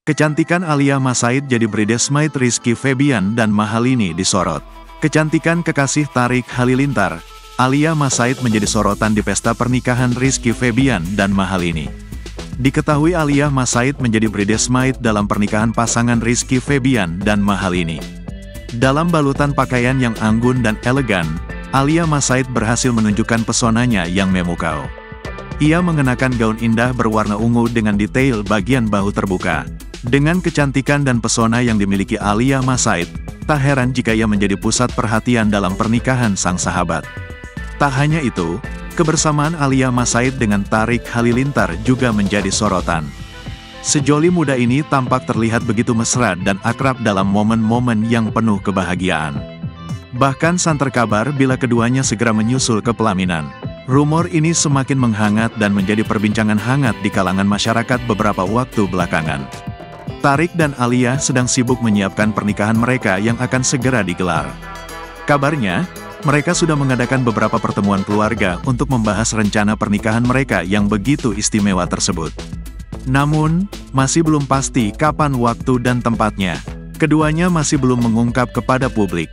Kecantikan Alia Mas Said jadi bridesmaid Rizky Febian dan Mahalini disorot. Kecantikan kekasih Tarik Halilintar, Alia Mas Said menjadi sorotan di pesta pernikahan Rizky Febian dan Mahalini. Diketahui Alia Mas Said menjadi bridesmaid dalam pernikahan pasangan Rizky Febian dan Mahalini. Dalam balutan pakaian yang anggun dan elegan, Alia Mas Said berhasil menunjukkan pesonanya yang memukau. Ia mengenakan gaun indah berwarna ungu dengan detail bagian bahu terbuka. Dengan kecantikan dan pesona yang dimiliki Alia Mas Said, tak heran jika ia menjadi pusat perhatian dalam pernikahan sang sahabat. Tak hanya itu, kebersamaan Alia Mas Said dengan Tarik Halilintar juga menjadi sorotan. Sejoli muda ini tampak terlihat begitu mesra dan akrab dalam momen-momen yang penuh kebahagiaan. Bahkan santer kabar bila keduanya segera menyusul ke pelaminan. Rumor ini semakin menghangat dan menjadi perbincangan hangat di kalangan masyarakat beberapa waktu belakangan. Tarik dan Alia sedang sibuk menyiapkan pernikahan mereka yang akan segera digelar. Kabarnya, mereka sudah mengadakan beberapa pertemuan keluarga untuk membahas rencana pernikahan mereka yang begitu istimewa tersebut. Namun, masih belum pasti kapan waktu dan tempatnya. Keduanya masih belum mengungkap kepada publik.